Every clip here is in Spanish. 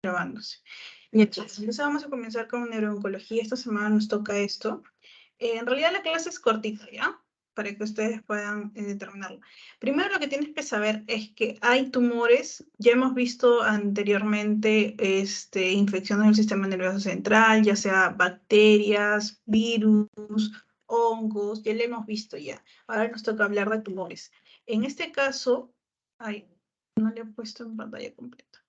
Grabándose. Bien, chicos, entonces vamos a comenzar con neurooncología. Esta semana nos toca esto. En realidad la clase es cortita, ¿ya? Para que ustedes puedan determinarlo. Primero lo que tienes que saber es que hay tumores. Ya hemos visto anteriormente infecciones del sistema nervioso central, ya sea bacterias, virus, hongos, ya lo hemos visto ya. Ahora nos toca hablar de tumores. En este caso, ay, no le he puesto en pantalla completa.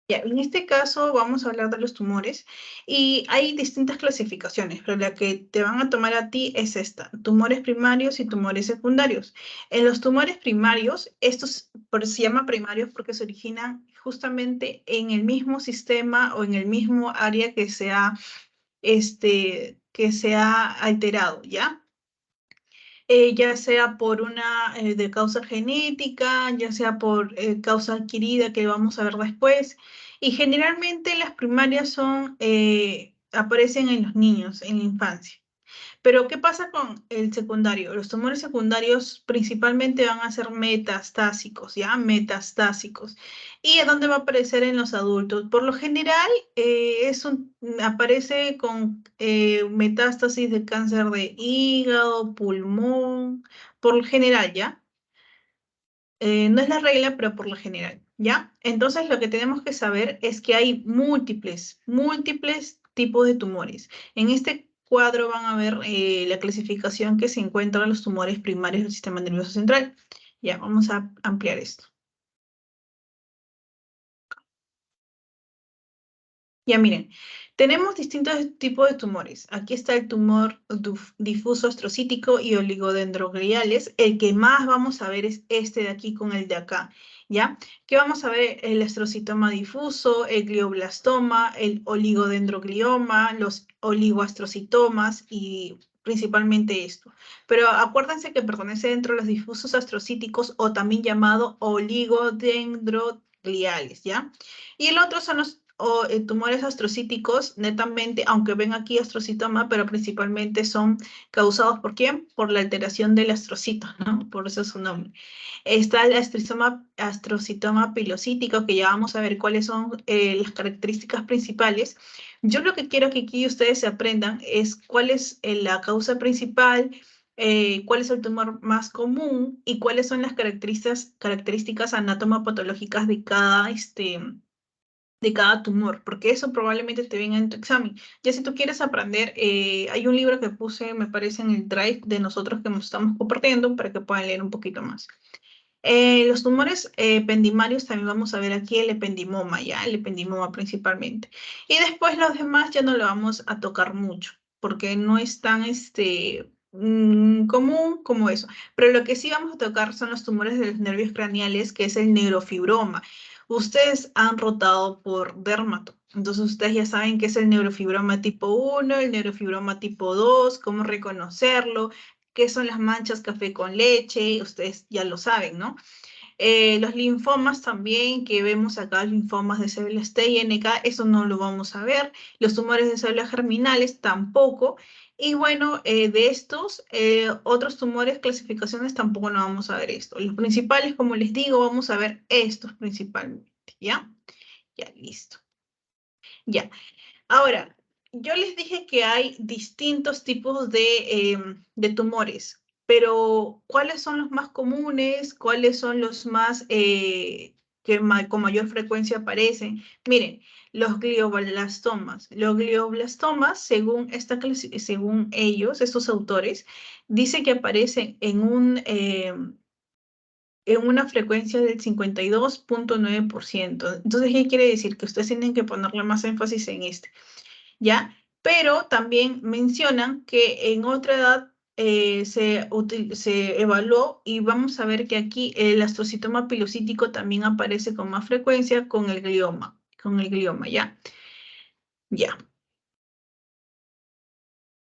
Ya, en este caso vamos a hablar de los tumores y hay distintas clasificaciones, pero la que te van a tomar a ti es esta, tumores primarios y tumores secundarios. En los tumores primarios, estos se llaman primarios porque se originan justamente en el mismo sistema o en el mismo área que se ha alterado, ¿ya? Ya sea por una de causa genética, ya sea por causa adquirida que vamos a ver después. Y generalmente las primarias aparecen en los niños, en la infancia. Pero, ¿qué pasa con el secundario? Los tumores secundarios principalmente van a ser metastásicos, ¿ya? Metastásicos. ¿Y a dónde va a aparecer en los adultos? Por lo general, aparece con metástasis de cáncer de hígado, pulmón, por lo general, ¿ya? No es la regla, pero por lo general, ¿ya? Entonces, lo que tenemos que saber es que hay múltiples tipos de tumores. En este cuadro van a ver la clasificación que se encuentra en los tumores primarios del sistema nervioso central. Ya, vamos a ampliar esto. Ya miren, tenemos distintos tipos de tumores. Aquí está el tumor difuso astrocítico y oligodendrogliales. El que más vamos a ver es este de aquí con el de acá, ¿ya? ¿Qué vamos a ver? El astrocitoma difuso, el glioblastoma, el oligodendroglioma, los oligoastrocitomas y principalmente esto. Pero acuérdense que pertenece dentro de los difusos astrocíticos o también llamado oligodendrogliales, ¿ya? Y el otro son los tumores astrocíticos, netamente, aunque ven aquí astrocitoma, pero principalmente son causados ¿por quién? Por la alteración del astrocito, ¿no? Por eso es su nombre. Está el astrocitoma pilocítico, que ya vamos a ver cuáles son las características principales. Yo lo que quiero que aquí ustedes se aprendan es cuál es la causa principal, cuál es el tumor más común y cuáles son las características anatomopatológicas de cada tumor, porque eso probablemente te venga en tu examen. Ya si tú quieres aprender, hay un libro que puse, me parece, en el Drive de nosotros que nos estamos compartiendo para que puedan leer un poquito más. Los tumores ependimarios también vamos a ver aquí el ependimoma, ya, el ependimoma principalmente. Y después los demás ya no lo vamos a tocar mucho, porque no es tan común como eso. Pero lo que sí vamos a tocar son los tumores de los nervios craneales, que es el neurofibroma. Ustedes han rotado por dermato, entonces ustedes ya saben qué es el neurofibroma tipo 1, el neurofibroma tipo 2, cómo reconocerlo, qué son las manchas café con leche, ustedes ya lo saben, ¿no? Los linfomas también, que vemos acá, linfomas de células T y NK, eso no lo vamos a ver. Los tumores de células germinales tampoco. Y bueno, de estos, otros tumores, clasificaciones, tampoco no vamos a ver esto. Los principales, como les digo, vamos a ver estos principalmente, ¿ya? Ya, listo. Ya. Ahora, yo les dije que hay distintos tipos de tumores, pero ¿cuáles son los más comunes? ¿Cuáles son los más con mayor frecuencia aparecen? Miren, los glioblastomas. Los glioblastomas, según ellos, estos autores, dicen que aparecen en una frecuencia del 52,9%. Entonces, ¿qué quiere decir? Que ustedes tienen que ponerle más énfasis en este. ¿Ya? Pero también mencionan que en otra edad se evaluó y vamos a ver que aquí el astrocitoma pilocítico también aparece con más frecuencia con el glioma, ¿ya? Ya,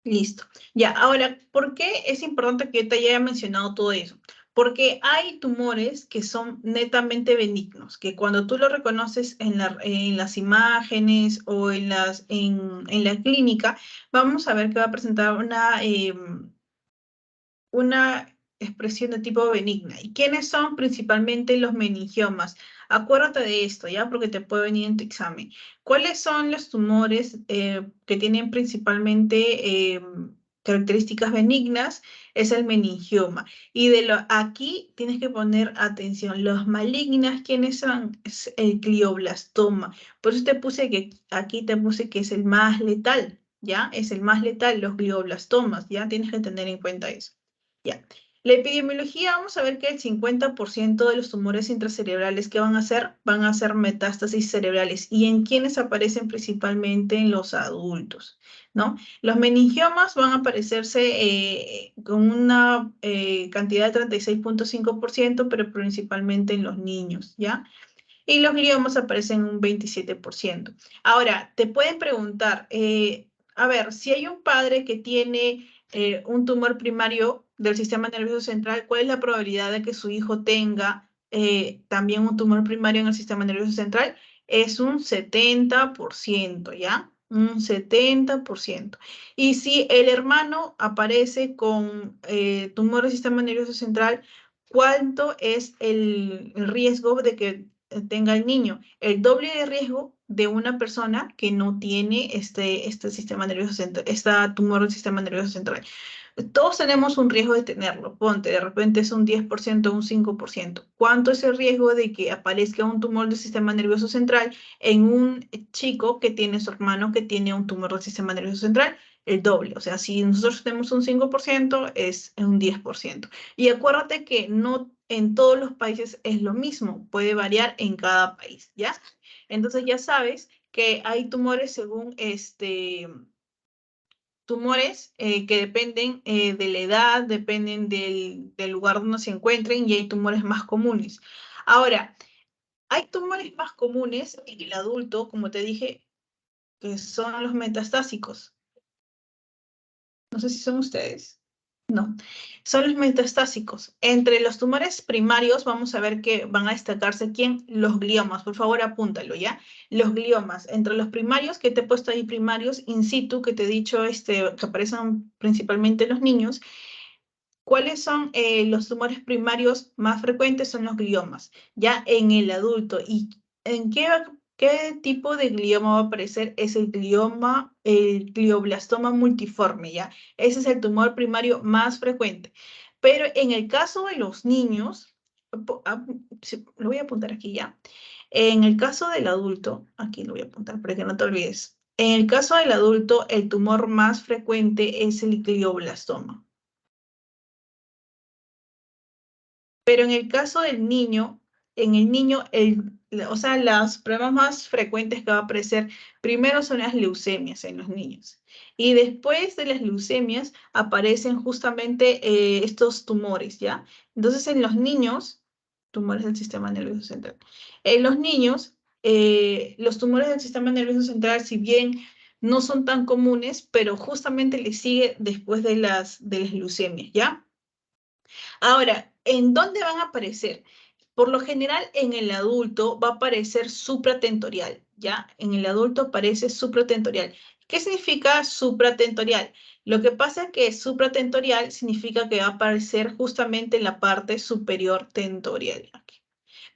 listo. Ya, ahora, ¿por qué es importante que yo te haya mencionado todo eso? Porque hay tumores que son netamente benignos, que cuando tú lo reconoces en las imágenes o en la clínica, vamos a ver que va a presentar una expresión de tipo benigna. ¿Y quiénes son? Principalmente los meningiomas. Acuérdate de esto, ¿ya? Porque te puede venir en tu examen. ¿Cuáles son los tumores que tienen principalmente características benignas? Es el meningioma. Y aquí tienes que poner atención. Los malignas, ¿quiénes son? Es el glioblastoma. Por eso te puse que aquí te puse que es el más letal, ¿ya? Es el más letal, los glioblastomas, ¿ya? Tienes que tener en cuenta eso. Ya. La epidemiología, vamos a ver que el 50% de los tumores intracerebrales que van a ser metástasis cerebrales. ¿Y en quiénes aparecen? Principalmente en los adultos, ¿no? Los meningiomas van a aparecerse con una cantidad de 36,5%, pero principalmente en los niños, ¿ya? Y los gliomas aparecen en un 27%. Ahora, te pueden preguntar, a ver, si hay un padre que tiene un tumor primario del sistema nervioso central, ¿cuál es la probabilidad de que su hijo tenga también un tumor primario en el sistema nervioso central? Es un 70%, ¿ya? Un 70%. Y si el hermano aparece con tumor del sistema nervioso central, ¿cuánto es el riesgo de que tenga el niño? El doble de riesgo de una persona que no tiene este sistema nervioso central, esta tumor del sistema nervioso central. Todos tenemos un riesgo de tenerlo. Ponte, de repente es un 10% o un 5%. ¿Cuánto es el riesgo de que aparezca un tumor del sistema nervioso central en un chico que tiene su hermano que tiene un tumor del sistema nervioso central? El doble. O sea, si nosotros tenemos un 5%, es un 10%. Y acuérdate que no en todos los países es lo mismo, puede variar en cada país, ¿ya? Entonces ya sabes que hay tumores según tumores que dependen de la edad, dependen del lugar donde se encuentren y hay tumores más comunes. Ahora, hay tumores más comunes en el adulto, como te dije, que son los metastásicos. No sé si son ustedes. No, son los metastásicos. Entre los tumores primarios vamos a ver que van a destacarse quién, los gliomas. Por favor, apúntalo, ¿ya? Los gliomas. Entre los primarios, que te he puesto ahí primarios, in situ, que te he dicho que aparecen principalmente en los niños. ¿Cuáles son los tumores primarios más frecuentes? Son los gliomas, ya en el adulto. ¿Y en qué tipo de glioma va a aparecer? Es el glioblastoma multiforme, ¿ya? Ese es el tumor primario más frecuente. Pero en el caso de los niños, lo voy a apuntar aquí ya. En el caso del adulto, aquí lo voy a apuntar para que no te olvides. En el caso del adulto, el tumor más frecuente es el glioblastoma. Pero en el caso del niño, en el niño, o sea, los problemas más frecuentes que va a aparecer primero son las leucemias en los niños. Y después de las leucemias aparecen justamente estos tumores, ¿ya? Entonces, en los niños, tumores del sistema nervioso central. En los niños, los tumores del sistema nervioso central, si bien no son tan comunes, pero justamente les sigue después de las leucemias, ¿ya? Ahora, ¿en dónde van a aparecer? Por lo general, en el adulto va a aparecer supratentorial, ¿ya? En el adulto aparece supratentorial. ¿Qué significa supratentorial? Lo que pasa es que supratentorial significa que va a aparecer justamente en la parte superior tentorial.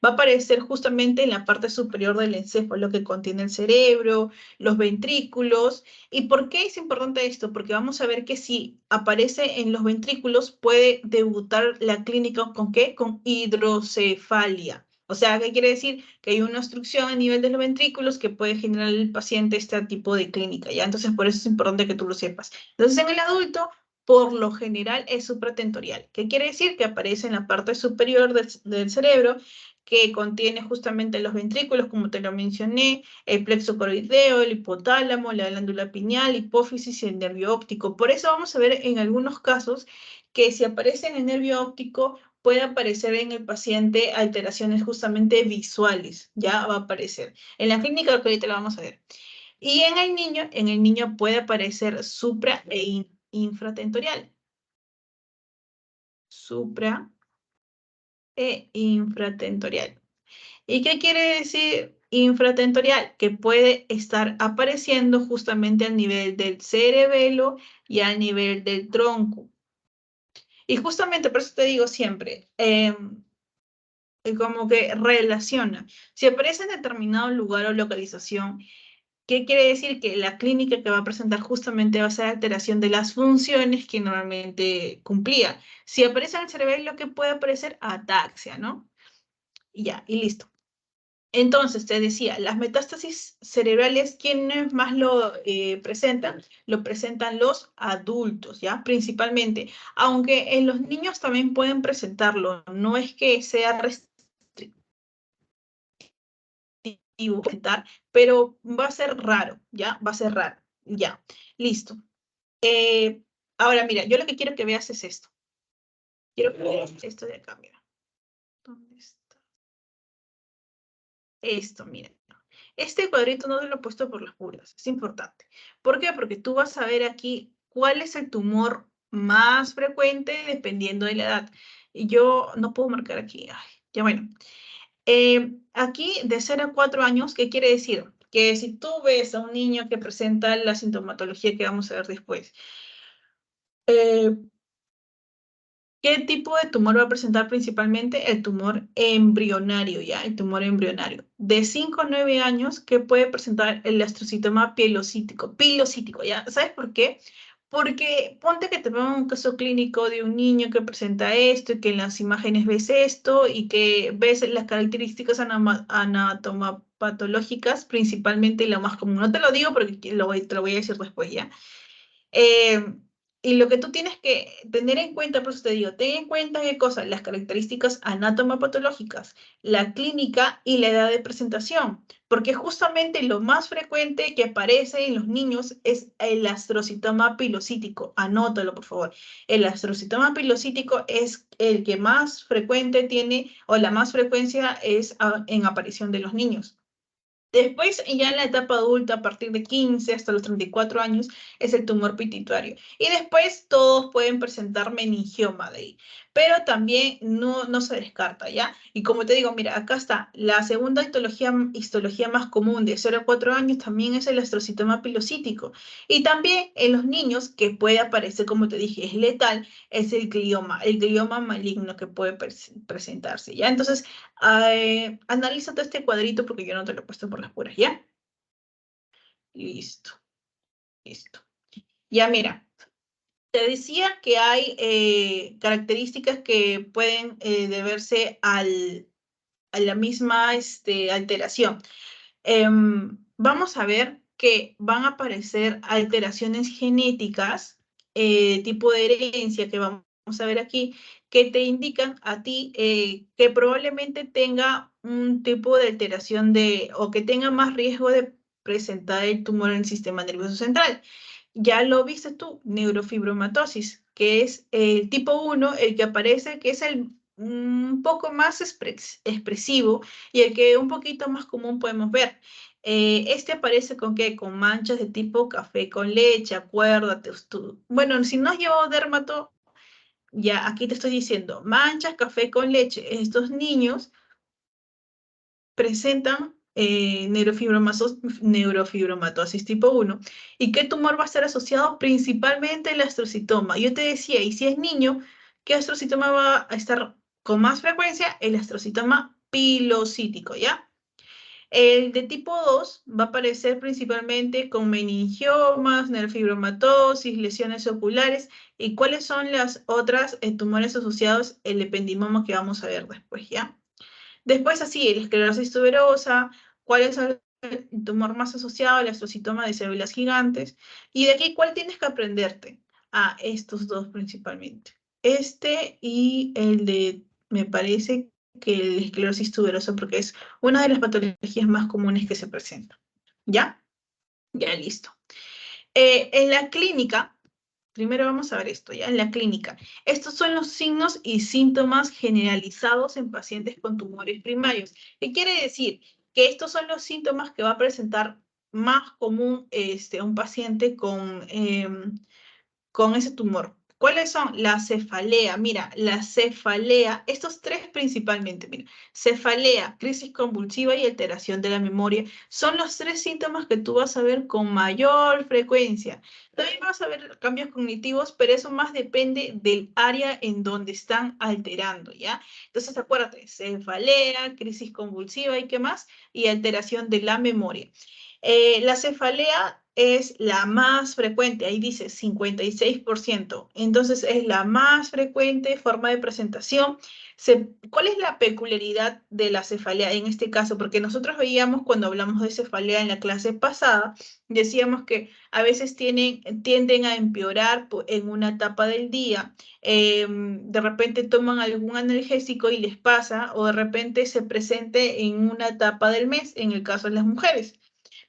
Va a aparecer justamente en la parte superior del encéfalo que contiene el cerebro, los ventrículos. ¿Y por qué es importante esto? Porque vamos a ver que si aparece en los ventrículos puede debutar la clínica ¿con qué? Con hidrocefalia. O sea, ¿qué quiere decir? Que hay una obstrucción a nivel de los ventrículos que puede generar al paciente este tipo de clínica, ¿ya? Entonces, por eso es importante que tú lo sepas. Entonces, en el adulto, por lo general, es supratentorial. ¿Qué quiere decir? Que aparece en la parte superior del cerebro que contiene justamente los ventrículos, como te lo mencioné, el plexo coroideo, el hipotálamo, la glándula pineal, hipófisis y el nervio óptico. Por eso vamos a ver en algunos casos que si aparece en el nervio óptico, puede aparecer en el paciente alteraciones justamente visuales, ya va a aparecer. En la clínica que ahorita la vamos a ver. Y en el niño puede aparecer supra e infratentorial. Supra e infratentorial. ¿Y qué quiere decir infratentorial? Que puede estar apareciendo justamente al nivel del cerebelo y al nivel del tronco. Y justamente por eso te digo siempre, como que relaciona. Si aparece en determinado lugar o localización, ¿qué quiere decir? Que la clínica que va a presentar justamente va a ser alteración de las funciones que normalmente cumplía. Si aparece en el cerebelo, lo que puede aparecer ataxia, ¿no? Y ya, y listo. Entonces, te decía, las metástasis cerebrales, ¿quiénes más lo presentan? Lo presentan los adultos, ¿ya? Principalmente. Aunque en los niños también pueden presentarlo. No es que sea restrictivo, pero va a ser raro, ¿ya? Va a ser raro. Ya, listo. Eh, Ahora, mira, yo lo que quiero que veas es esto. Quiero que veas esto de acá, mira. ¿Dónde está? Esto, mira. Este cuadrito no te lo he puesto por las puras, es importante. ¿Por qué? Porque tú vas a ver aquí cuál es el tumor más frecuente dependiendo de la edad. Y yo no puedo marcar aquí. Ay, ya bueno. Aquí de 0 a 4 años, ¿qué quiere decir? Que si tú ves a un niño que presenta la sintomatología que vamos a ver después, eh, ¿qué tipo de tumor va a presentar principalmente? El tumor embrionario, ¿ya? El tumor embrionario. De 5 a 9 años, ¿qué puede presentar el astrocitoma pilocítico? Pilocítico, ¿ya? ¿Sabes por qué? Porque ponte que te pongo un caso clínico de un niño que presenta esto y que en las imágenes ves esto y que ves las características anatomopatológicas, principalmente la más común. No te lo digo porque te lo voy a decir después, ¿ya? Eh, y lo que tú tienes que tener en cuenta, por eso te digo, ten en cuenta qué cosas, las características anatomopatológicas, la clínica y la edad de presentación, porque justamente lo más frecuente que aparece en los niños es el astrocitoma pilocítico. Anótalo, por favor. El astrocitoma pilocítico es el que más frecuente tiene, o la más frecuencia es en aparición de los niños. Después, ya en la etapa adulta, a partir de 15 hasta los 34 años, es el tumor pituitario. Y después todos pueden presentar meningioma de ahí. Pero también no se descarta, ¿ya? Y como te digo, mira, acá está. La segunda histología más común de 0 a 4 años también es el astrocitoma pilocítico. Y también en los niños, que puede aparecer, como te dije, es letal, es el glioma maligno que puede presentarse, ¿ya? Entonces, analízate este cuadrito porque yo no te lo he puesto por las puras, ¿ya? Listo, listo. Ya mira, te decía que hay características que pueden deberse a la misma alteración. Vamos a ver que van a aparecer alteraciones genéticas, tipo de herencia que vamos a ver aquí, que te indican a ti que probablemente tenga un tipo de alteración o que tenga más riesgo de presentar el tumor en el sistema nervioso central. Ya lo viste tú, neurofibromatosis, que es el tipo 1, el que aparece, que es el un poco más expresivo y el que un poquito más común podemos ver. Este aparece con qué? Con manchas de tipo café con leche, acuérdate. Bueno, si no has llevado dermato, ya aquí te estoy diciendo, manchas, café con leche. Estos niños presentan neurofibromatosis tipo 1. ¿Y qué tumor va a estar asociado? Principalmente el astrocitoma. Yo te decía, y si es niño, ¿qué astrocitoma va a estar con más frecuencia? El astrocitoma pilocítico, ¿ya? El de tipo 2 va a aparecer principalmente con meningiomas, neurofibromatosis, lesiones oculares. ¿Y cuáles son las otras tumores asociados? El ependimoma que vamos a ver después, ¿ya? Después, así, la esclerosis tuberosa, cuál es el tumor más asociado, el astrocitoma de células gigantes. Y de aquí, ¿cuál tienes que aprenderte? A estos dos principalmente. Este y el de, me parece que el esclerosis tuberosa, porque es una de las patologías más comunes que se presentan. ¿Ya? Ya, listo. En la clínica, primero vamos a ver esto, ¿ya? En la clínica. Estos son los signos y síntomas generalizados en pacientes con tumores primarios. ¿Qué quiere decir? Que estos son los síntomas que va a presentar más común un paciente con ese tumor. ¿Cuáles son? La cefalea. Mira, la cefalea, estos tres principalmente, mira, cefalea, crisis convulsiva y alteración de la memoria, son los tres síntomas que tú vas a ver con mayor frecuencia. También vas a ver cambios cognitivos, pero eso más depende del área en donde están alterando, ¿ya? Entonces, acuérdate, cefalea, crisis convulsiva y qué más, y alteración de la memoria. La cefalea es la más frecuente, ahí dice 56%, entonces es la más frecuente forma de presentación. ¿Cuál es la peculiaridad de la cefalea en este caso? Porque nosotros veíamos cuando hablamos de cefalea en la clase pasada, decíamos que a veces tienden a empeorar en una etapa del día, de repente toman algún analgésico y les pasa, o de repente se presente en una etapa del mes, en el caso de las mujeres.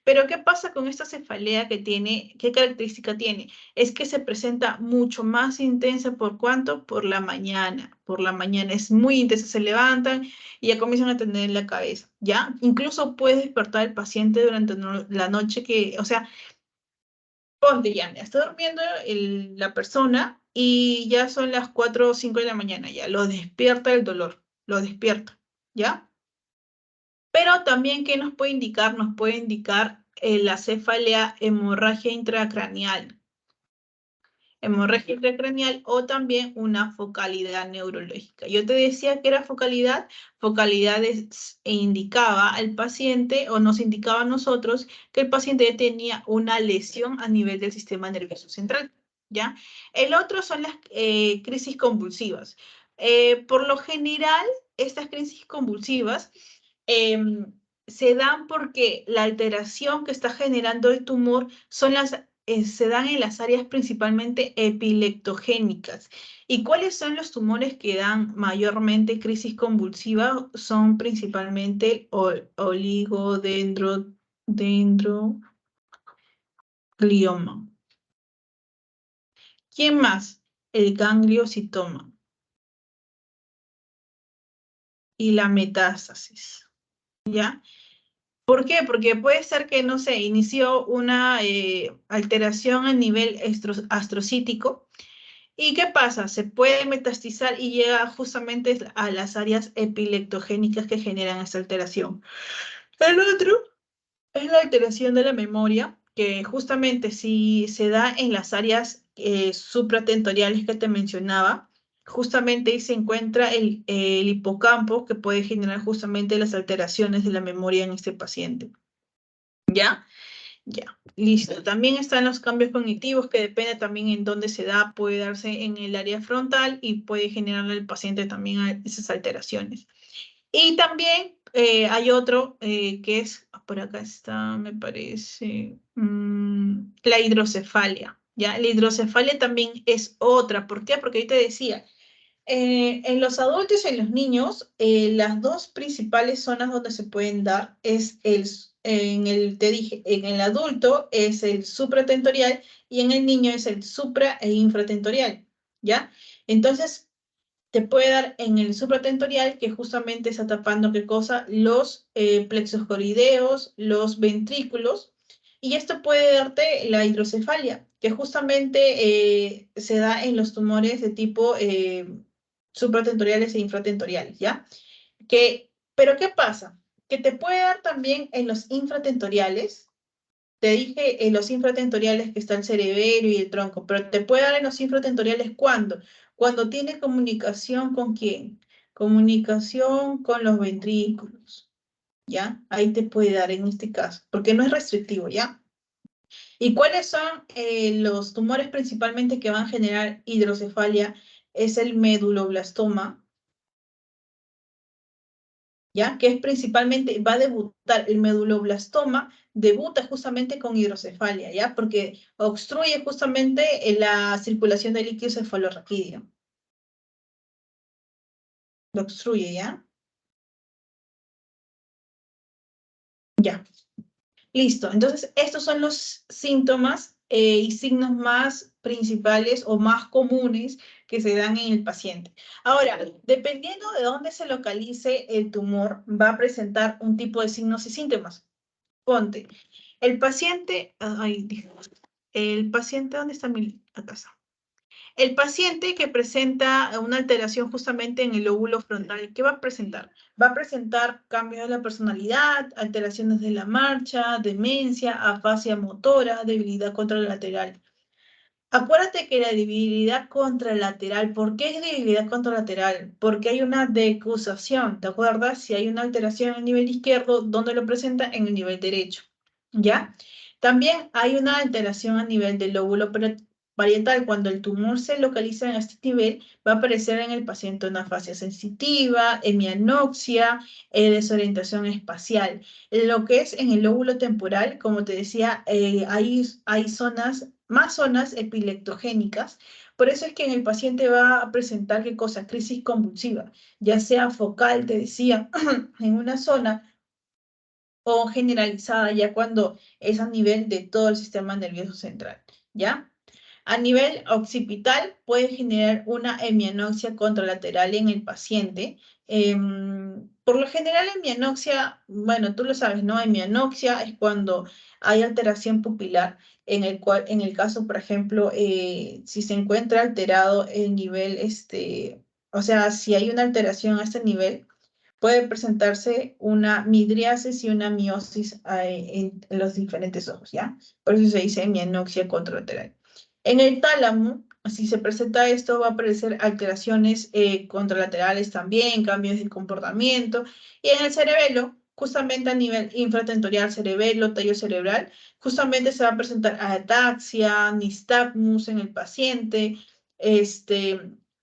Pero ¿qué pasa con esta cefalea que tiene? ¿Qué característica tiene? Es que se presenta mucho más intensa. ¿Por cuánto? Por la mañana. Por la mañana es muy intensa. Se levantan y ya comienzan a tener la cabeza, ¿ya? Incluso puede despertar al paciente durante la noche que, o sea, ponte ya, está durmiendo la persona y ya son las 4 o 5 de la mañana, ya lo despierta el dolor, lo despierta, ¿ya? Pero también, ¿qué nos puede indicar? Nos puede indicar la cefalea hemorragia intracraneal. Hemorragia intracraneal o también una focalidad neurológica. Yo te decía que era focalidad. Focalidad indicaba al paciente o nos indicaba a nosotros que el paciente ya tenía una lesión a nivel del sistema nervioso central, ¿ya? El otro son las crisis convulsivas. Por lo general, estas crisis convulsivas se dan porque la alteración que está generando el tumor se dan en las áreas principalmente epileptogénicas. ¿Y cuáles son los tumores que dan mayormente crisis convulsiva? Son principalmente oligodendroglioma. ¿Quién más? El gangliositoma y la metástasis, ¿ya? ¿Por qué? Porque puede ser que, no sé, inició una alteración a nivel astrocítico. ¿Y qué pasa? Se puede metastizar y llega justamente a las áreas epileptogénicas que generan esta alteración. El otro es la alteración de la memoria, que justamente si se da en las áreas supratentoriales que te mencionaba, justamente ahí se encuentra el hipocampo que puede generar justamente las alteraciones de la memoria en este paciente. ¿Ya? Ya, listo. También están los cambios cognitivos que depende también en dónde se da, puede darse en el área frontal y puede generarle al paciente también esas alteraciones. Y también hay otro que es, por acá está, me parece, la hidrocefalia. ¿Ya? La hidrocefalia también es otra. ¿Por qué? Porque ahorita decía, en los adultos y en los niños, las dos principales zonas donde se pueden dar es te dije, en el adulto es el supratentorial y en el niño es el supra e infratentorial, ¿ya? Entonces, te puede dar en el supratentorial, que justamente está tapando, ¿qué cosa? Los plexos corideos, los ventrículos, y esto puede darte la hidrocefalia, que justamente se da en los tumores de tipo supratentoriales e infratentoriales, ¿ya? Pero ¿qué pasa? Que te puede dar también en los infratentoriales. Te dije en los infratentoriales que está el cerebelo y el tronco, pero te puede dar en los infratentoriales ¿cuándo? Cuando tiene comunicación ¿con quién? Comunicación con los ventrículos, ¿ya? Ahí te puede dar en este caso, porque no es restrictivo, ¿ya? ¿Y cuáles son los tumores principalmente que van a generar hidrocefalia? Es el meduloblastoma, ¿ya? Que es principalmente, va a debutar, el meduloblastoma debuta justamente con hidrocefalia, ¿ya? Porque obstruye justamente la circulación del líquido cefalorraquídeo. Lo obstruye, ¿ya? Ya. Listo. Entonces, estos son los síntomas y signos más principales o más comunes que se dan en el paciente. Ahora, dependiendo de dónde se localice el tumor, va a presentar un tipo de signos y síntomas. Ponte, el paciente, ay, el paciente, ¿dónde está mi, acá está? El paciente que presenta una alteración justamente en el lóbulo frontal, ¿qué va a presentar? Va a presentar cambios de la personalidad, alteraciones de la marcha, demencia, afasia motora, debilidad contralateral. Acuérdate que la debilidad contralateral, ¿por qué es debilidad contralateral? Porque hay una decusación, ¿te acuerdas? Si hay una alteración en el nivel izquierdo, ¿dónde lo presenta? En el nivel derecho, ¿ya? También hay una alteración a nivel del lóbulo parietal. Cuando el tumor se localiza en este nivel, va a aparecer en el paciente una afasia sensitiva, hemianoxia, desorientación espacial. Lo que es en el lóbulo temporal, como te decía, hay más zonas epileptogénicas. Por eso es que en el paciente va a presentar, ¿qué cosa? Crisis convulsiva, ya sea focal, te decía, en una zona o generalizada, ya cuando es a nivel de todo el sistema nervioso central, ¿ya? A nivel occipital puede generar una hemianoxia contralateral en el paciente. Por lo general, hemianoxia, bueno, tú lo sabes, ¿no? Hemianoxia es cuando hay alteración pupilar, en el caso, por ejemplo, si se encuentra alterado el nivel, o sea, si hay una alteración a este nivel, puede presentarse una midriasis y una miosis en los diferentes ojos, ¿ya? Por eso se dice mianoxia contralateral. En el tálamo, si se presenta esto, va a aparecer alteraciones contralaterales también, cambios de comportamiento. Y en el cerebelo, justamente a nivel infratentorial, cerebelo, tallo cerebral, justamente se va a presentar ataxia, nistagmus en el paciente,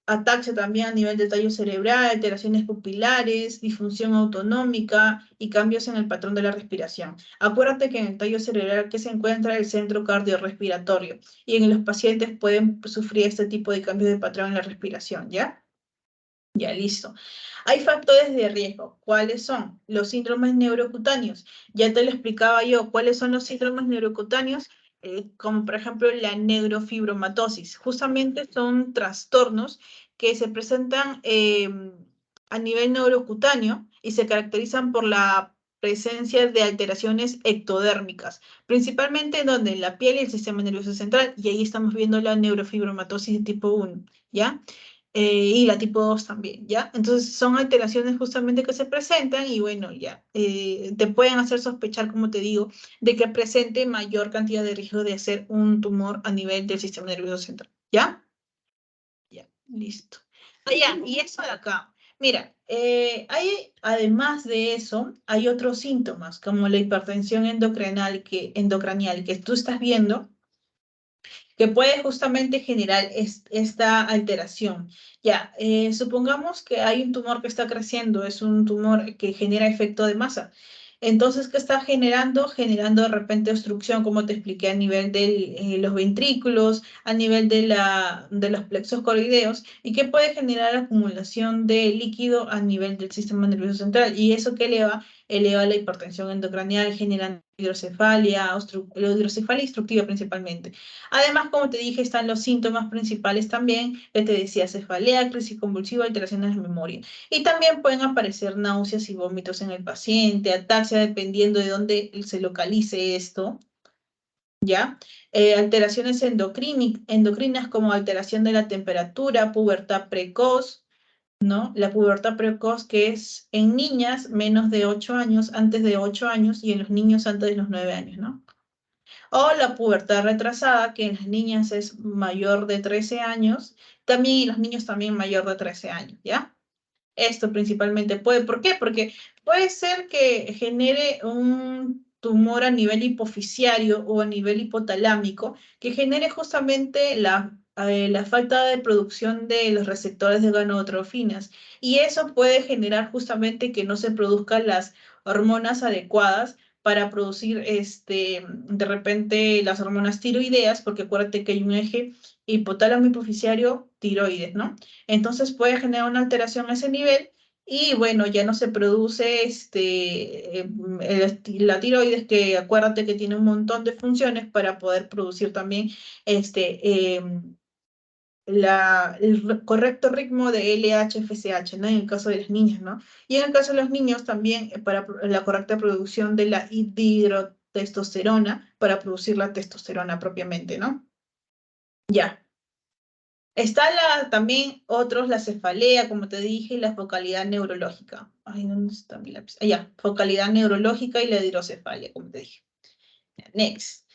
ataxia también a nivel de tallo cerebral, alteraciones pupilares, disfunción autonómica y cambios en el patrón de la respiración. Acuérdate que en el tallo cerebral que se encuentra el centro cardiorrespiratorio y en los pacientes pueden sufrir este tipo de cambios de patrón en la respiración, ¿ya? Ya, listo. Hay factores de riesgo. ¿Cuáles son? Los síndromes neurocutáneos. Ya te lo explicaba yo. ¿Cuáles son los síndromes neurocutáneos? Como por ejemplo la neurofibromatosis. Justamente son trastornos que se presentan a nivel neurocutáneo y se caracterizan por la presencia de alteraciones ectodérmicas, principalmente donde en la piel y el sistema nervioso central, y ahí estamos viendo la neurofibromatosis de tipo 1, ¿ya? Y la tipo 2 también, ¿ya? Entonces son alteraciones justamente que se presentan y bueno, ya, te pueden hacer sospechar, como te digo, de que presente mayor cantidad de riesgo de hacer un tumor a nivel del sistema nervioso central, ¿ya? Ya, listo. Ah, ya, y eso de acá. Mira, además de eso, hay otros síntomas, como la hipertensión endocranial que tú estás viendo, que puede justamente generar esta alteración. Ya, supongamos que hay un tumor que está creciendo, es un tumor que genera efecto de masa. Entonces, ¿qué está generando? Generando de repente obstrucción, como te expliqué, a nivel de los ventrículos, a nivel de los plexos coroideos, y que puede generar acumulación de líquido a nivel del sistema nervioso central. ¿Y eso qué eleva la hipertensión endocranial, generando hidrocefalia, la hidrocefalia instructiva principalmente. Además, como te dije, están los síntomas principales también, que te decía, cefalea, crisis convulsiva, alteraciones de memoria. Y también pueden aparecer náuseas y vómitos en el paciente, ataxia, dependiendo de dónde se localice esto, ¿ya? Alteraciones endocrinas como alteración de la temperatura, pubertad precoz, ¿no? La pubertad precoz que es en niñas menos de 8 años, antes de 8 años, y en los niños antes de los 9 años, ¿no? O la pubertad retrasada, que en las niñas es mayor de 13 años, también y los niños también mayor de 13 años, ¿ya? Esto principalmente ¿por qué? Porque puede ser que genere un tumor a nivel hipofisiario o a nivel hipotalámico que genere justamente la falta de producción de los receptores de gonadotrofinas. Y eso puede generar justamente que no se produzcan las hormonas adecuadas para producir de repente las hormonas tiroideas, porque acuérdate que hay un eje hipotálamo hipofisiario tiroides, ¿no? Entonces puede generar una alteración a ese nivel y bueno, ya no se produce la tiroides, que acuérdate que tiene un montón de funciones para poder producir también el correcto ritmo de LH-FSH, ¿no? En el caso de las niñas, ¿no? Y en el caso de los niños también para la correcta producción de la dihidrotestosterona para producir la testosterona propiamente, ¿no? Ya. Está también otros, la cefalea, como te dije, y la focalidad neurológica. Ay, ¿dónde está mi lápiz? Ah, ya, focalidad neurológica y la hidrocefalia, como te dije. Next.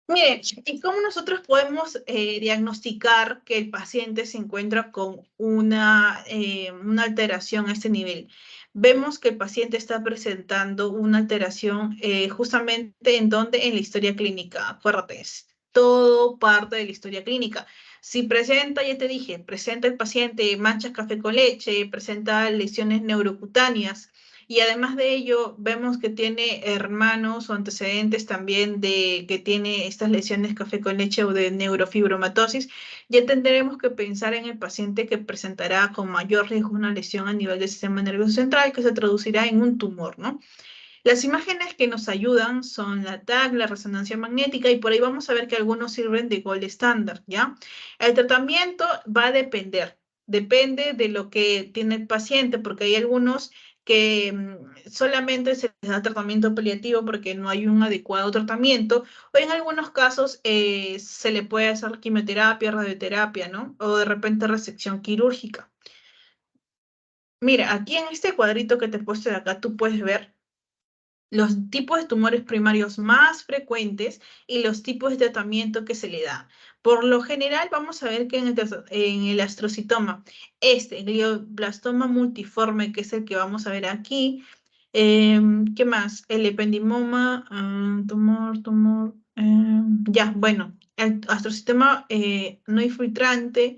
Miren, ¿y cómo nosotros podemos diagnosticar que el paciente se encuentra con una alteración a este nivel? Vemos que el paciente está presentando una alteración justamente en donde en la historia clínica. Acuérdate, es todo parte de la historia clínica. Si presenta, ya te dije, presenta el paciente manchas café con leche, presenta lesiones neurocutáneas, y además de ello, vemos que tiene hermanos o antecedentes también de que tiene estas lesiones café con leche o de neurofibromatosis. Ya tendremos que pensar en el paciente que presentará con mayor riesgo una lesión a nivel del sistema nervioso central que se traducirá en un tumor, ¿no? Las imágenes que nos ayudan son la TAC, la resonancia magnética, y por ahí vamos a ver que algunos sirven de gold estándar, ¿ya? El tratamiento va a depende de lo que tiene el paciente, porque hay algunos que solamente se les da tratamiento paliativo porque no hay un adecuado tratamiento, o en algunos casos se le puede hacer quimioterapia, radioterapia, ¿no? O de repente resección quirúrgica. Mira, aquí en este cuadrito que te he puesto de acá, tú puedes ver los tipos de tumores primarios más frecuentes y los tipos de tratamiento que se le da. Por lo general, vamos a ver que en el astrocitoma, el glioblastoma multiforme, que es el que vamos a ver aquí, ¿qué más? El ependimoma, ya, bueno, el astrocitoma no infiltrante.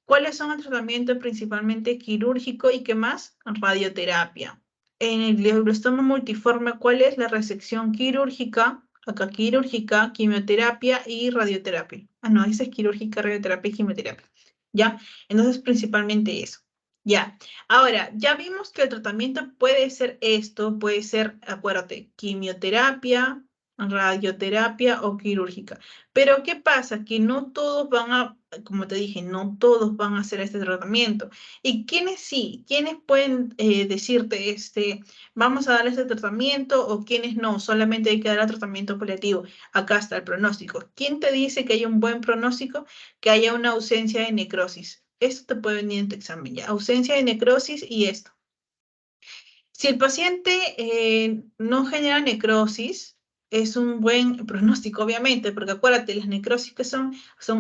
¿Cuáles son el tratamiento principalmente quirúrgico y qué más? Radioterapia. En el glioblastoma multiforme, ¿cuál es la resección quirúrgica? Acá quirúrgica, quimioterapia y radioterapia. Ah, no, esa es quirúrgica, radioterapia y quimioterapia. ¿Ya? Entonces, principalmente eso. Ya. Ahora, ya vimos que el tratamiento puede ser esto, puede ser, acuérdate, quimioterapia, radioterapia o quirúrgica. Pero ¿qué pasa? Que no todos van a, como te dije, no todos van a hacer este tratamiento. ¿Y quiénes sí? ¿Quiénes pueden decirte, vamos a dar este tratamiento o quiénes no? Solamente hay que dar el tratamiento paliativo. Acá está el pronóstico. ¿Quién te dice que hay un buen pronóstico? Que haya una ausencia de necrosis. Esto te puede venir en tu examen ya. Ausencia de necrosis y esto. Si el paciente no genera necrosis, es un buen pronóstico, obviamente, porque acuérdate, las necrosis que son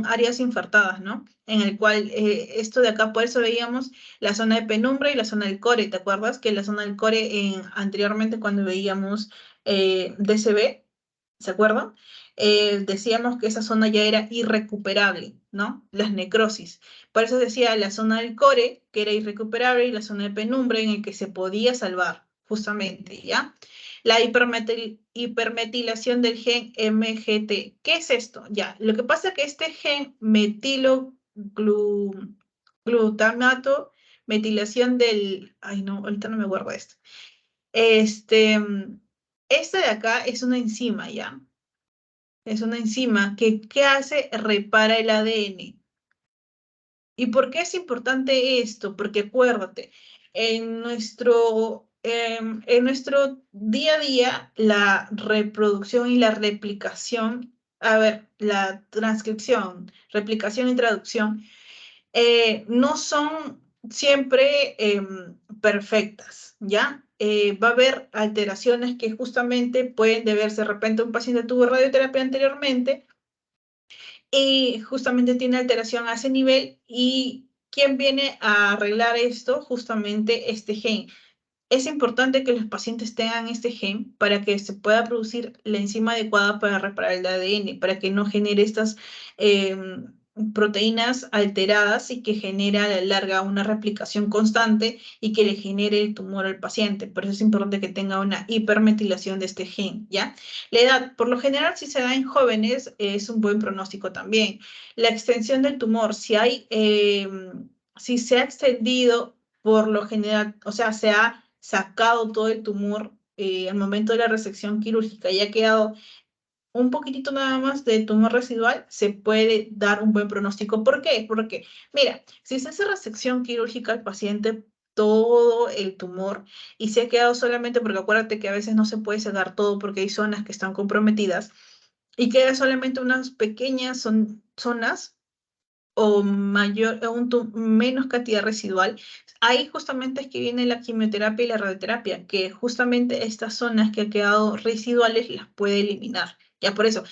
áreas infartadas, ¿no? En el cual esto de acá, por eso veíamos la zona de penumbra y la zona del core. ¿Te acuerdas que la zona del core anteriormente cuando veíamos DCB, ¿se acuerdan? Decíamos que esa zona ya era irrecuperable, ¿no? Las necrosis. Por eso decía la zona del core, que era irrecuperable, y la zona de penumbra en el que se podía salvar, justamente, ¿ya? La hipermetilación del gen MGT. ¿Qué es esto? Ya, lo que pasa es que este gen metiloglutamato, metilación del... Ay, no, ahorita no me acuerdo esto. Este, este de acá es una enzima, ¿ya? Es una enzima que, ¿qué hace? Repara el ADN. ¿Y por qué es importante esto? Porque acuérdate, en nuestro día a día, la reproducción y la replicación, a ver, la transcripción, replicación y traducción, no son siempre perfectas, ¿ya? Va a haber alteraciones que justamente pueden deberse, de repente un paciente tuvo radioterapia anteriormente, y justamente tiene alteración a ese nivel. ¿Y quién viene a arreglar esto? Justamente este gen. Es importante que los pacientes tengan este gen para que se pueda producir la enzima adecuada para reparar el ADN, para que no genere estas eh, proteínas alteradas y que genere a la larga una replicación constante y que le genere el tumor al paciente. Por eso es importante que tenga una hipermetilación de este gen, ¿ya? La edad, por lo general, si se da en jóvenes, es un buen pronóstico también. La extensión del tumor, si se ha extendido, por lo general, o sea, se ha sacado todo el tumor al momento de la resección quirúrgica y ha quedado un poquitito nada más de tumor residual, se puede dar un buen pronóstico. ¿Por qué? Porque, mira, si se hace resección quirúrgica al paciente, todo el tumor, y se ha quedado solamente, porque acuérdate que a veces no se puede sacar todo porque hay zonas que están comprometidas, y queda solamente unas pequeñas zonas, o mayor, menos cantidad residual, ahí justamente es que viene la quimioterapia y la radioterapia, que justamente estas zonas que han quedado residuales las puede eliminar. Ya por eso,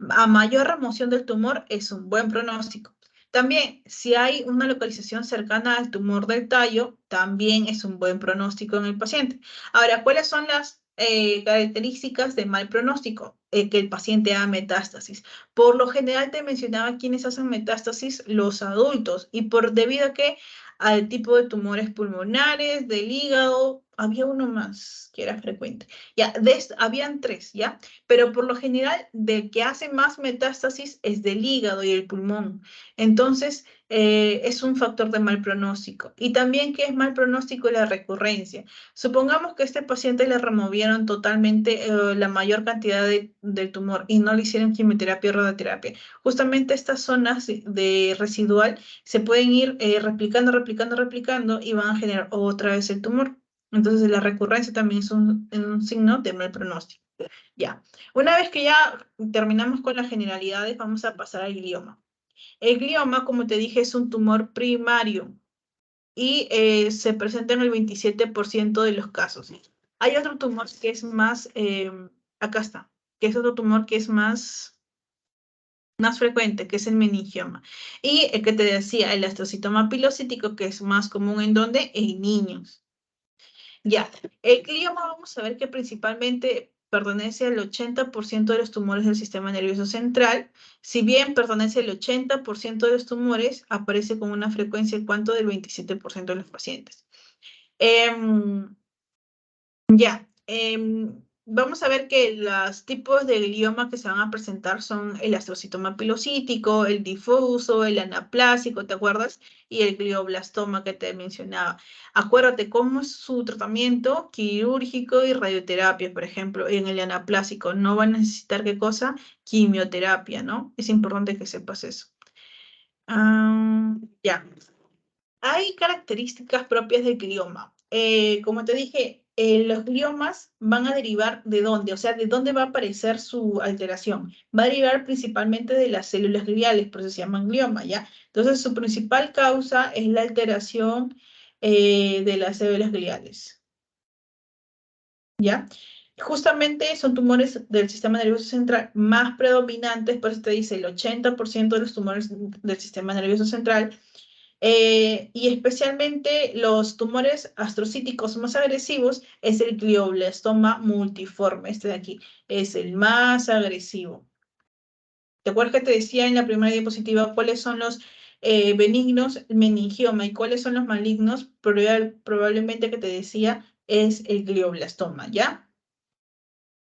a mayor remoción del tumor es un buen pronóstico. También, si hay una localización cercana al tumor del tallo, también es un buen pronóstico en el paciente. Ahora, ¿cuáles son las características de mal pronóstico? Que el paciente haga metástasis. Por lo general te mencionaba quienes hacen metástasis, los adultos, y por debido a que al tipo de tumores pulmonares, del hígado, había uno más que era frecuente. Ya, habían tres, ¿ya? Pero por lo general, del que hace más metástasis es del hígado y el pulmón. Entonces, es un factor de mal pronóstico. Y también que es mal pronóstico la recurrencia. Supongamos que a este paciente le removieron totalmente la mayor cantidad del tumor y no le hicieron quimioterapia o radioterapia. Justamente estas zonas de residual se pueden ir replicando y van a generar otra vez el tumor. Entonces la recurrencia también es un signo de mal pronóstico. Ya. Una vez que ya terminamos con las generalidades, vamos a pasar al glioma. El glioma, como te dije, es un tumor primario y se presenta en el 27% de los casos. Hay otro tumor que es más, acá está, que es otro tumor que es más frecuente, que es el meningioma. Y el que te decía, el astrocitoma pilocítico, que es más común en donde, en niños. Ya, el glioma vamos a ver que principalmente pertenece al 80% de los tumores del sistema nervioso central. Si bien pertenece al 80% de los tumores, aparece con una frecuencia en cuanto del 27% de los pacientes. Ya, vamos a ver que los tipos de glioma que se van a presentar son el astrocitoma pilocítico, el difuso, el anaplásico, ¿te acuerdas? Y el glioblastoma que te mencionaba. Acuérdate cómo es su tratamiento quirúrgico y radioterapia, por ejemplo, en el anaplásico. No va a necesitar, ¿qué cosa? Quimioterapia, ¿no? Es importante que sepas eso. Ya. Hay características propias del glioma. Como te dije, los gliomas van a derivar de dónde, o sea, de dónde va a aparecer su alteración. Va a derivar principalmente de las células gliales, por eso se llaman glioma, ¿ya? Entonces, su principal causa es la alteración de las células gliales, ¿ya? Justamente son tumores del sistema nervioso central más predominantes, por eso te dice el 80% de los tumores del sistema nervioso central y especialmente los tumores astrocíticos más agresivos es el glioblastoma multiforme. Este de aquí es el más agresivo. ¿Te acuerdas que te decía en la primera diapositiva cuáles son los benignos meningioma y cuáles son los malignos? Probablemente que te decía es el glioblastoma, ¿ya?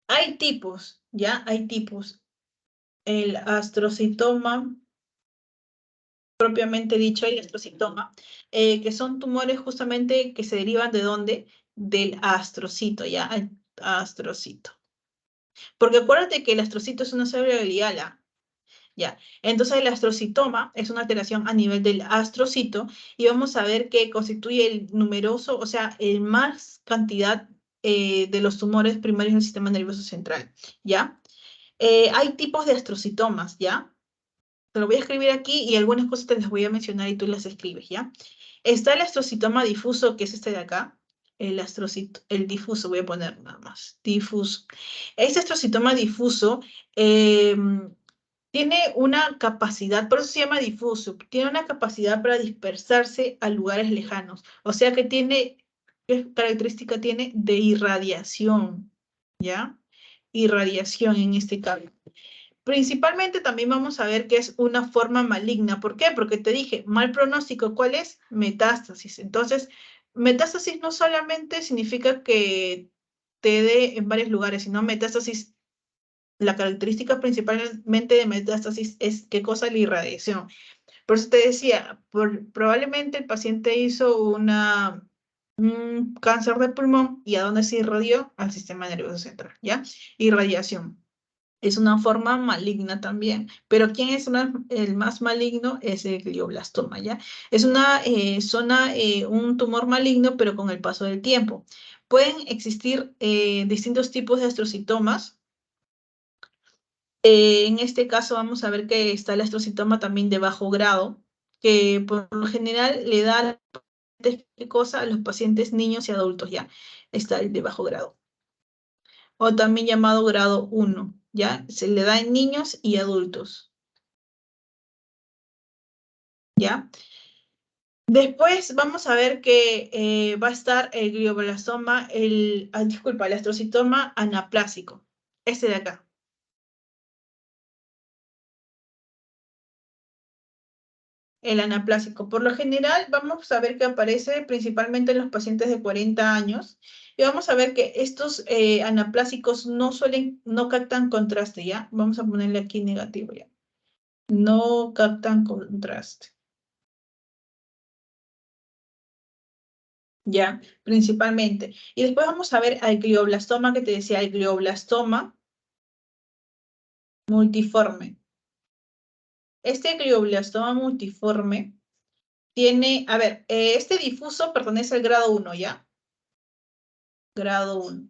Hay tipos, ¿ya? Hay tipos. El astrocitoma propiamente dicho, el astrocitoma, que son tumores justamente que se derivan de dónde? Del astrocito, ¿ya? El astrocito. Porque acuérdate que el astrocito es una célula glial, ¿ah? Ya. Entonces el astrocitoma es una alteración a nivel del astrocito y vamos a ver que constituye el numeroso, o sea, el más cantidad de los tumores primarios del sistema nervioso central, ¿ya? Hay tipos de astrocitomas, ¿ya? Te lo voy a escribir aquí y algunas cosas te las voy a mencionar y tú las escribes, ¿ya? Está el astrocitoma difuso, que es este de acá. El difuso, voy a poner nada más. Difuso. Este astrocitoma difuso tiene una capacidad, por eso se llama difuso, tiene una capacidad para dispersarse a lugares lejanos. O sea que tiene, ¿qué característica tiene? De irradiación, ¿ya? Irradiación en este caso. Principalmente también vamos a ver que es una forma maligna. ¿Por qué? Porque te dije, mal pronóstico, ¿cuál es? Metástasis. Entonces, metástasis no solamente significa que te dé en varios lugares, sino metástasis, la característica principalmente de metástasis es qué cosa, la irradiación. Por eso te decía, probablemente el paciente hizo un cáncer de pulmón y ¿a dónde se irradió? Al sistema nervioso central, ¿ya? Irradiación. Es una forma maligna también, pero ¿quién es el más maligno? Es el glioblastoma, ¿ya? Es una un tumor maligno, pero con el paso del tiempo. Pueden existir distintos tipos de astrocitomas. En este caso vamos a ver que está el astrocitoma también de bajo grado, que por lo general le da ¿qué cosa? A los pacientes niños y adultos, ¿ya? Está el de bajo grado. O también llamado grado 1, ¿ya? Se le da en niños y adultos, ¿ya? Después vamos a ver que va a estar el glioblastoma, disculpa, el astrocitoma anaplásico, este de acá. El anaplásico. Por lo general, vamos a ver que aparece principalmente en los pacientes de 40 años y vamos a ver que estos anaplásicos no captan contraste, ¿ya? Vamos a ponerle aquí negativo, ¿ya? No captan contraste, ¿ya? Principalmente. Y después vamos a ver al glioblastoma que te decía, el glioblastoma multiforme. Este glioblastoma multiforme tiene, a ver, este difuso pertenece al grado 1, ¿ya? Grado 1.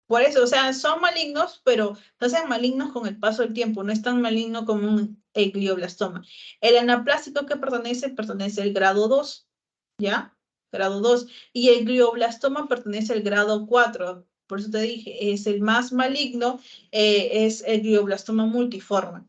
Por eso, o sea, son malignos, pero se hacen malignos con el paso del tiempo, no es tan maligno como un glioblastoma. El anaplásico que pertenece al grado 2, ¿ya? Grado 2. Y el glioblastoma pertenece al grado 4. Por eso te dije, es el más maligno, es el glioblastoma multiforme.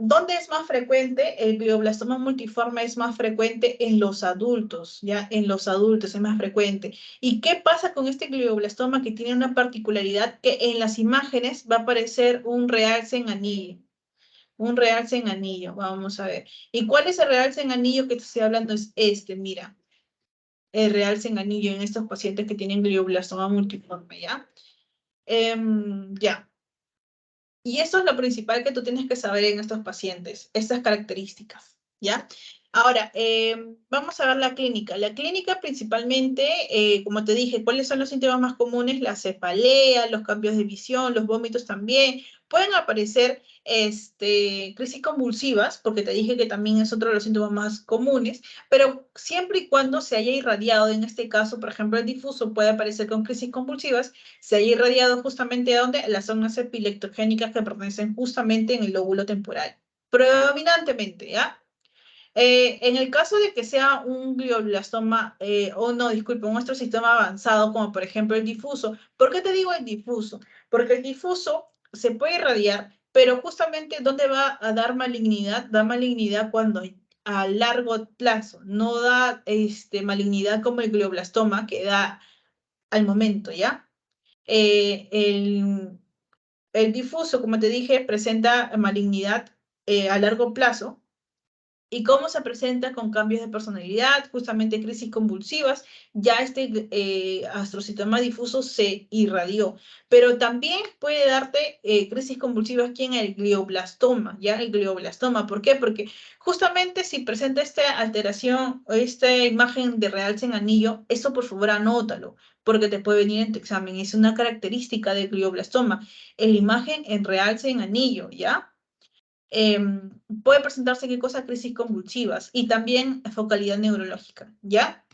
¿Dónde es más frecuente? El glioblastoma multiforme es más frecuente en los adultos, ¿ya? En los adultos es más frecuente. ¿Y qué pasa con este glioblastoma que tiene una particularidad que en las imágenes va a aparecer un realce en anillo? Un realce en anillo, vamos a ver. ¿Y cuál es el realce en anillo que te estoy hablando? Es este, mira. El realce en anillo en estos pacientes que tienen glioblastoma multiforme, ¿ya? Ya. Y eso es lo principal que tú tienes que saber en estos pacientes, estas características, ¿ya? Ahora, vamos a ver la clínica. La clínica principalmente, como te dije, ¿cuáles son los síntomas más comunes? La cefalea, los cambios de visión, los vómitos también. Pueden aparecer crisis convulsivas, porque te dije que también es otro de los síntomas más comunes, pero siempre y cuando se haya irradiado, en este caso, por ejemplo, el difuso puede aparecer con crisis convulsivas, se haya irradiado justamente a donde las zonas epileptogénicas que pertenecen justamente en el lóbulo temporal, predominantemente, ¿ya? En el caso de que sea un glioblastoma, o no, disculpe, un ostrocitoma avanzado, como por ejemplo el difuso. ¿Por qué te digo el difuso? Porque el difuso se puede irradiar, pero justamente ¿dónde va a dar malignidad? Da malignidad cuando a largo plazo, no da malignidad como el glioblastoma que da al momento, ¿ya? Eh, el, el difuso, como te dije, presenta malignidad a largo plazo. ¿Y cómo se presenta con cambios de personalidad, justamente crisis convulsivas? Ya este astrocitoma difuso se irradió, pero también puede darte crisis convulsivas aquí en el glioblastoma, ya el glioblastoma. ¿Por qué? Porque justamente si presenta esta alteración o esta imagen de realce en anillo, eso por favor anótalo, porque te puede venir en tu examen. Es una característica del glioblastoma, el imagen en realce en anillo, ¿ya? Puede presentarse qué cosa, crisis convulsivas y también focalidad neurológica, ¿ya?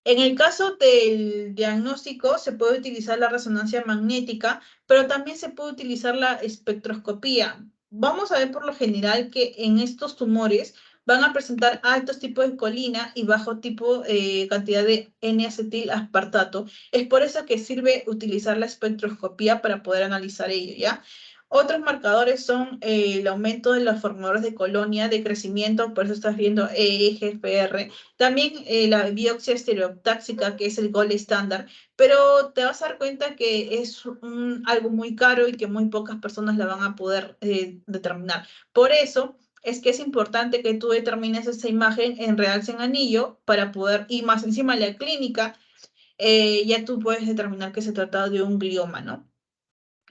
En el caso del diagnóstico se puede utilizar la resonancia magnética, pero también se puede utilizar la espectroscopía. Vamos a ver por lo general que en estos tumores van a presentar altos tipos de colina y bajo tipo cantidad de N-acetil aspartato. Es por eso que sirve utilizar la espectroscopía para poder analizar ello, ¿ya? Otros marcadores son el aumento de los formadores de colonia, de crecimiento, por eso estás viendo EGFR, también la biopsia estereotáxica, que es el gold estándar, pero te vas a dar cuenta que es algo muy caro y que muy pocas personas la van a poder determinar. Por eso es que es importante que tú determines esa imagen en realce en anillo para poder, y más encima de la clínica, ya tú puedes determinar que se trata de un glioma, ¿no?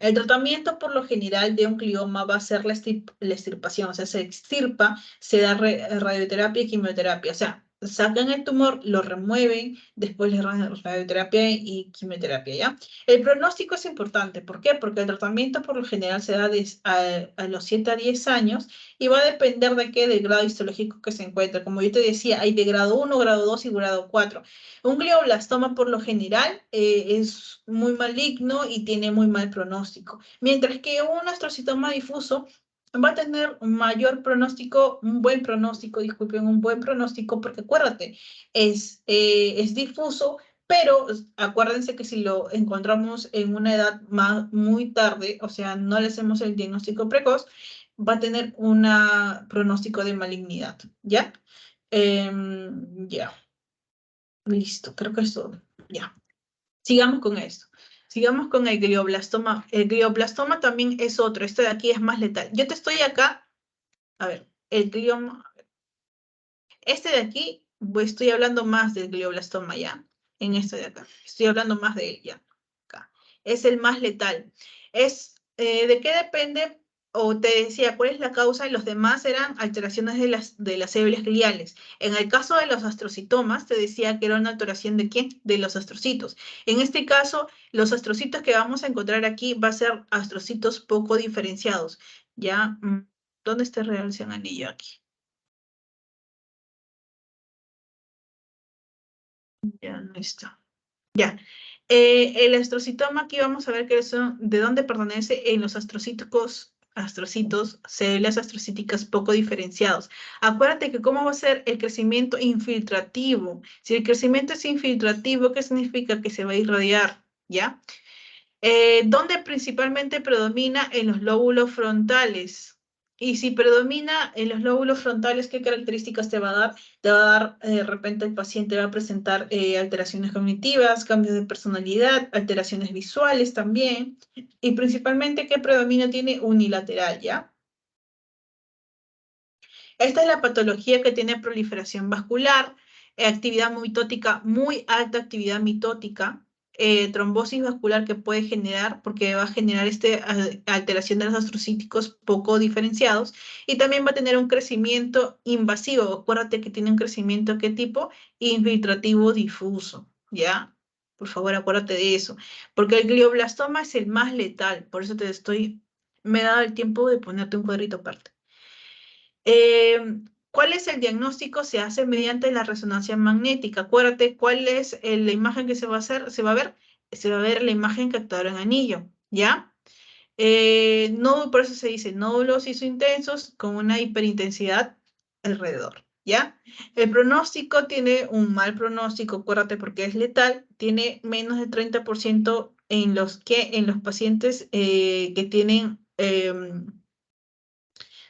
El tratamiento por lo general de un glioma va a ser la extirpación, o sea, se extirpa, se da radioterapia y quimioterapia, o sea, sacan el tumor, lo remueven, después le dan radioterapia y quimioterapia, ¿ya? El pronóstico es importante, ¿por qué? Porque el tratamiento por lo general se da a los 7 a 10 años y va a depender de qué, del grado histológico que se encuentra. Como yo te decía, hay de grado 1, grado 2 y grado 4. Un glioblastoma por lo general es muy maligno y tiene muy mal pronóstico, mientras que un astrocitoma difuso va a tener un mayor pronóstico, un buen pronóstico, disculpen, un buen pronóstico, porque acuérdate, es difuso, pero acuérdense que si lo encontramos en una edad muy tarde, o sea, no le hacemos el diagnóstico precoz, va a tener un pronóstico de malignidad, ¿ya? Ya, listo, creo que es todo, ya. Sigamos con esto. Sigamos con el glioblastoma. El glioblastoma también es otro. Este de aquí es más letal. Yo te estoy acá. A ver, el glioma. Este de aquí, estoy hablando más del glioblastoma ya. En este de acá. Estoy hablando más de él ya. Acá. Es el más letal. ¿De qué depende? O te decía, ¿cuál es la causa? Y los demás eran alteraciones de las células gliales. En el caso de los astrocitomas, te decía que era una alteración ¿de quién? De los astrocitos. En este caso, los astrocitos que vamos a encontrar aquí va a ser astrocitos poco diferenciados. ¿Ya? ¿Dónde está el relación anillo aquí? Ya no está. Ya. El astrocitoma, aquí vamos a ver de dónde pertenece en los astrocitos, células astrocíticas poco diferenciados. Acuérdate que cómo va a ser el crecimiento infiltrativo. Si el crecimiento es infiltrativo, ¿qué significa? Que se va a irradiar, ¿ya? Donde principalmente predomina en los lóbulos frontales. Y si predomina en los lóbulos frontales, ¿qué características te va a dar? Te va a dar, de repente el paciente va a presentar alteraciones cognitivas, cambios de personalidad, alteraciones visuales también. Y principalmente, ¿qué predomina? Tiene unilateral, ¿ya? Esta es la patología que tiene proliferación vascular, actividad mitótica, muy alta actividad mitótica, trombosis vascular que puede generar, porque va a generar alteración de los astrocíticos poco diferenciados, y también va a tener un crecimiento invasivo. Acuérdate que tiene un crecimiento, ¿qué tipo? Infiltrativo difuso, ¿ya? Por favor, acuérdate de eso, porque el glioblastoma es el más letal, por eso me he dado el tiempo de ponerte un cuadrito aparte. ¿Cuál es el diagnóstico? Se hace mediante la resonancia magnética. Acuérdate cuál es la imagen que se va a hacer, se va a ver la imagen captada en anillo, ¿ya? No, por eso se dice nódulos isointensos con una hiperintensidad alrededor, ¿ya? El pronóstico tiene un mal pronóstico, acuérdate porque es letal, tiene menos del 30% en los pacientes que tienen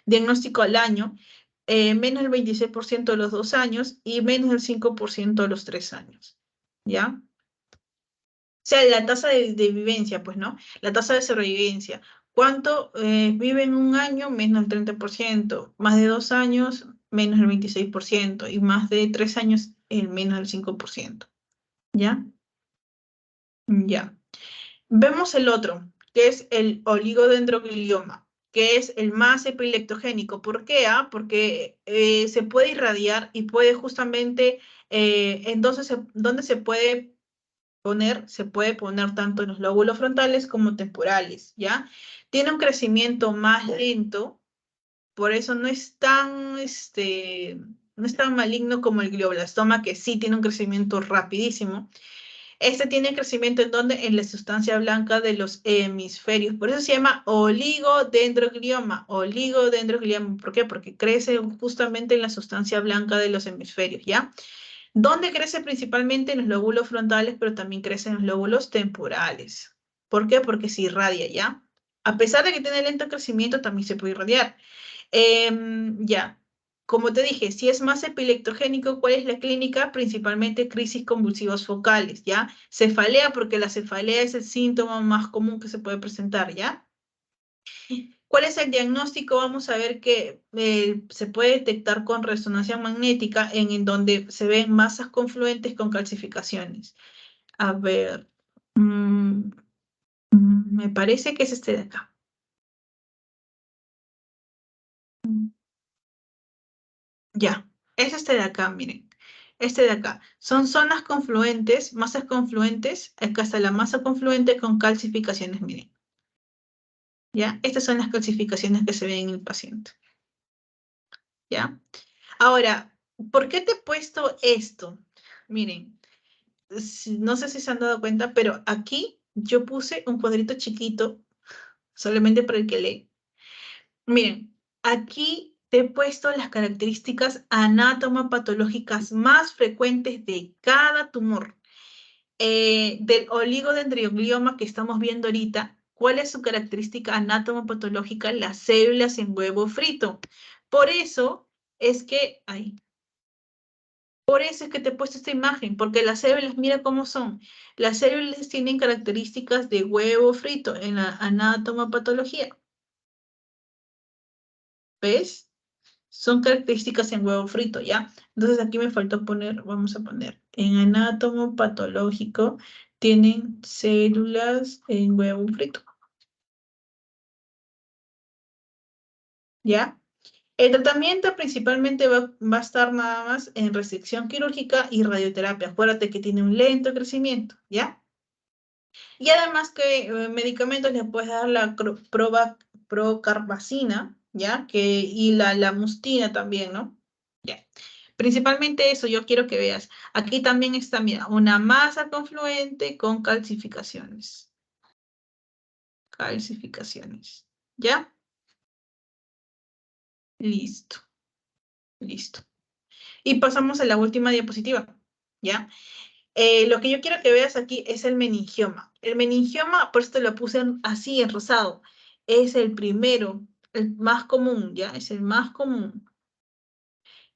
diagnóstico al año, menos del 26% a los 2 años y menos del 5% a los 3 años, ¿ya? O sea, la tasa de vivencia, pues, ¿no? La tasa de sobrevivencia. ¿Cuánto vive en un año? Menos del 30%. Más de 2 años, menos del 26%. Y más de 3 años, el menos del 5%. ¿Ya? Ya. Vemos el otro, que es el oligodendroglioma, que es el más epileptogénico. ¿Por qué? Porque se puede irradiar y puede justamente, entonces, ¿dónde se puede poner tanto en los lóbulos frontales como temporales, ¿ya? Tiene un crecimiento más lento, por eso no es tan maligno como el glioblastoma, que sí tiene un crecimiento rapidísimo. Este tiene crecimiento en donde en la sustancia blanca de los hemisferios. Por eso se llama oligodendroglioma. Oligodendroglioma. ¿Por qué? Porque crece justamente en la sustancia blanca de los hemisferios, ¿ya? ¿Dónde crece principalmente? En los lóbulos frontales, pero también crece en los lóbulos temporales. ¿Por qué? Porque se irradia, ¿ya? A pesar de que tiene lento crecimiento, también se puede irradiar. Ya, como te dije, si es más epileptogénico, ¿cuál es la clínica? Principalmente crisis convulsivas focales, ¿ya? Cefalea, porque la cefalea es el síntoma más común que se puede presentar, ¿ya? ¿Cuál es el diagnóstico? Vamos a ver que se puede detectar con resonancia magnética en donde se ven masas confluentes con calcificaciones. A ver, me parece que es este de acá. Mm, Ya, es este de acá, miren. Este de acá. Son zonas confluentes, masas confluentes. Acá está la masa confluente con calcificaciones, miren. ¿Ya? Estas son las calcificaciones que se ven en el paciente. ¿Ya? Ahora, ¿por qué te he puesto esto? Miren, no sé si se han dado cuenta, pero aquí yo puse un cuadrito chiquito, solamente para el que lee. Miren, aquí te he puesto las características anatomopatológicas más frecuentes de cada tumor. Del oligodendroglioma que estamos viendo ahorita, ¿cuál es su característica anatomopatológica? Las células en huevo frito. Por eso es que, por eso es que te he puesto esta imagen, porque las células, mira cómo son. Las células tienen características de huevo frito en la anatomopatología. ¿Ves? Son características en huevo frito, ¿ya? Entonces aquí me faltó poner, vamos a poner, en anátomo patológico tienen células en huevo frito, ¿ya? El tratamiento principalmente va a estar nada más en resección quirúrgica y radioterapia. Acuérdate que tiene un lento crecimiento, ¿ya? Y además que medicamentos le puedes dar la procarbazina, ¿ya? Y la mustina también, ¿no? Ya. Principalmente eso yo quiero que veas. Aquí también está, mira, una masa confluente con calcificaciones. Calcificaciones. ¿Ya? Listo, listo. Y pasamos a la última diapositiva. ¿Ya? Lo que yo quiero que veas aquí es el meningioma. El meningioma, por eso te lo puse así en rosado, es el primero, el más común, ¿ya? Es el más común.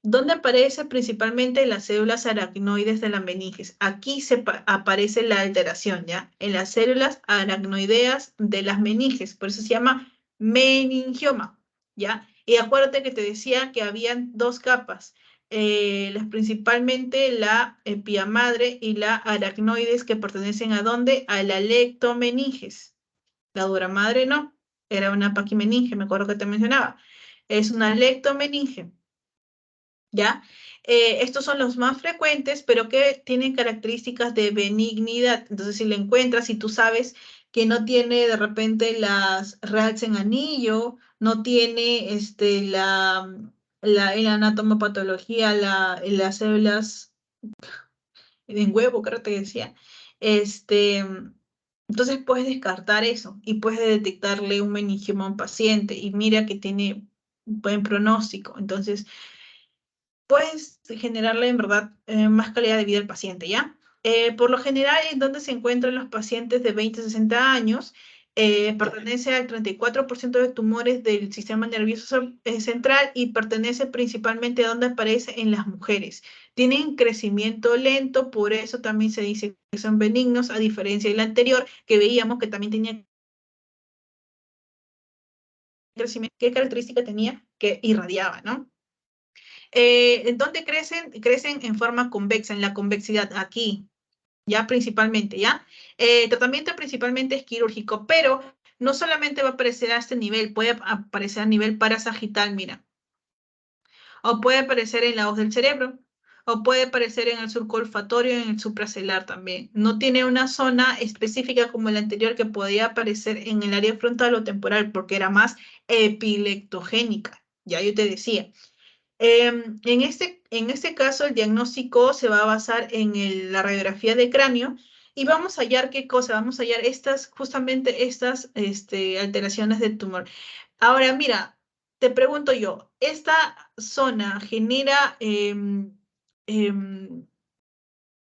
¿Dónde aparece principalmente las células aracnoides de la meninges? Aquí aparece la alteración, ¿ya? En las células aracnoideas de las meninges, por eso se llama meningioma, ¿ya? Y acuérdate que te decía que habían dos capas, principalmente la pía madre y la aracnoides que pertenecen ¿a dónde? A la lectomeninges. La dura madre no, era una paquimeninge, me acuerdo que te mencionaba. Es una lectomeninge. ¿Ya? Estos son los más frecuentes, pero que tienen características de benignidad. Entonces, si le encuentras, si tú sabes que no tiene de repente las RADs en anillo, no tiene en la anatomopatología, las células en huevo, creo que te decía, este, entonces puedes descartar eso y puedes detectarle un meningioma a un paciente y mira que tiene un buen pronóstico. Entonces, puedes generarle en verdad más calidad de vida al paciente, ¿ya? Por lo general, en donde se encuentran los pacientes de 20 a 60 años, pertenece al 34% de tumores del sistema nervioso central y pertenece principalmente a donde aparece en las mujeres. Tienen crecimiento lento, por eso también se dice que son benignos, a diferencia del anterior, que veíamos que también tenía crecimiento. ¿Qué característica tenía? Que irradiaba, ¿no? ¿Dónde crecen? Crecen en forma convexa, en la convexidad, aquí, ya principalmente, ¿ya? El tratamiento principalmente es quirúrgico, pero no solamente va a aparecer a este nivel, puede aparecer a nivel parasagital, mira, o puede aparecer en la hoz del cerebro, o puede aparecer en el surco olfatorio, en el supracelular también. No tiene una zona específica como el anterior que podía aparecer en el área frontal o temporal, porque era más epileptogénica, ya yo te decía. En este caso, el diagnóstico se va a basar en la radiografía de cráneo y vamos a hallar qué cosa, vamos a hallar justamente estas alteraciones del tumor. Ahora, mira, te pregunto yo, ¿esta zona genera,